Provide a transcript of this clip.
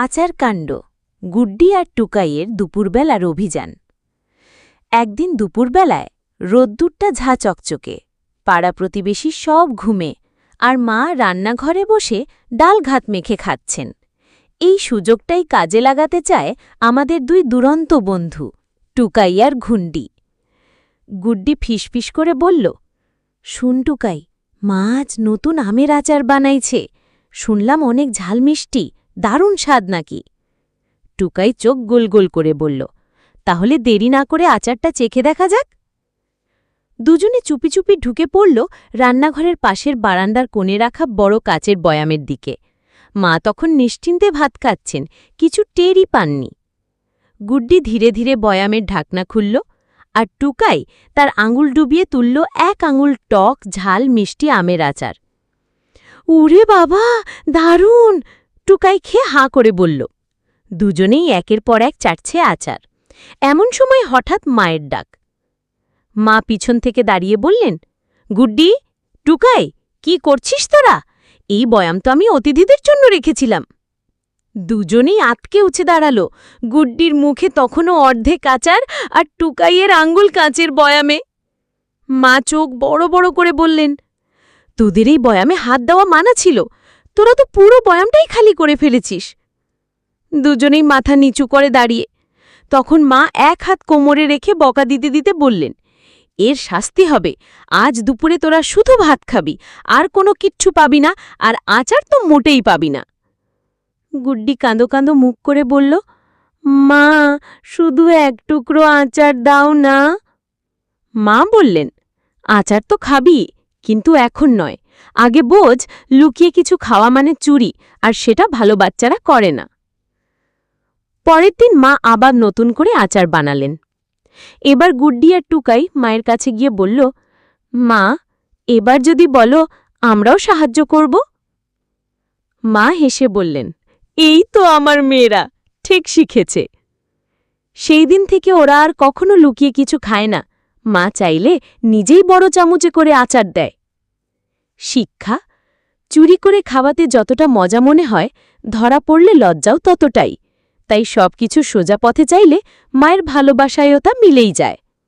আচার কাণ্ড গুড্ডি আর টুকাইয়ের দুপুরবেলার অভিযান। একদিন দুপুরবেলায় রোদ্দুরটা ঝা চকচকে, পাড়া প্রতিবেশী সব ঘুমে, আর মা রান্নাঘরে বসে ডাল ভাত মেখে খাচ্ছেন। এই সুযোগটাই কাজে লাগাতে চায় আমাদের দুই দুরন্ত বন্ধু টুকাই আর ঘুন্ডি। গুড্ডি ফিসফিস করে বলল, শুন টুকাই, মা আজ নতুন আমের আচার বানাইছে, শুনলাম অনেক ঝাল মিষ্টি, দারুণ স্বাদ নাকি। টুকাই চোখ গোল গোল করে বলল, তাহলে দেরি না করে আচারটা চেখে দেখা যাক। দুজনে চুপি চুপি ঢুকে পড়ল রান্নাঘরের পাশের বারান্দার কোণে রাখা বড় কাচের বয়ামের দিকে। মা তখন নিশ্চিন্তে ভাত খাচ্ছেন, কিছু টেরই পাননি। গুড্ডি ধীরে ধীরে বয়ামের ঢাকনা খুলল, আর টুকাই তার আঙুল ডুবিয়ে তুলল 1 আঙুল টক ঝাল মিষ্টি আমের আচার। উরে বাবা, দারুণ! টুকাই খেয়ে হাঁ করে বলল। দুজনেই একের পর এক চাটছে আচার। এমন সময় হঠাৎ মায়ের ডাক। মা পিছন থেকে দাঁড়িয়ে বললেন, গুড্ডি, টুকাই, কি করছিস তোরা? এই বয়াম তো আমি অতিথিদের জন্য রেখেছিলাম। দুজনেই আতকে উঠে দাঁড়াল। গুড্ডির মুখে তখনও অর্ধেক আচার, আর টুকাইয়ের আঙ্গুল কাঁচের বয়ামে। মা চোখ বড় বড় করে বললেন, তোদের এই বয়ামে হাত দেওয়া মানা ছিল, তোরা তো পুরো বয়ামটাই খালি করে ফেলেছিস। দুজনেই মাথা নিচু করে দাঁড়িয়ে। তখন মা এক হাত কোমরে রেখে বকা দিতে দিতে বললেন, এর শাস্তি হবে, আজ দুপুরে তোরা শুধু ভাত খাবি, আর কোনো কিচ্ছু পাবি না, আর আচার তো মোটেই পাবি না। গুড্ডি কাঁদো কাঁদো মুখ করে বলল, মা, শুধু 1 টুকরো আচার দাও না। মা বললেন, আচার তো খাবি, কিন্তু এখন নয়, আগে বোঝ লুকিয়ে কিছু খাওয়া মানে চুরি, আর সেটা ভালো বাচ্চারা করে না। পরের দিন মা আবার নতুন করে আচার বানালেন। এবার গুড্ডি আর টুকাই মায়ের কাছে গিয়ে বলল, মা, এবার যদি বলো আমরাও সাহায্য করব। মা হেসে বললেন, এই তো আমার মেয়েরা ঠিক শিখেছে। সেই দিন থেকে ওরা আর কখনো লুকিয়ে কিছু খায় না। মা চাইলে নিজেই বড় চামচে করে আচার দেয়। শিক্ষা: চুরি করে খাওয়াতে যতটা মজা মনে হয়, ধরা পড়লে লজ্জাও ততটাই। তাই সবকিছু সোজা পথে চাইলে মায়ের ভালোবাসায়ও তা মিলেই যায়।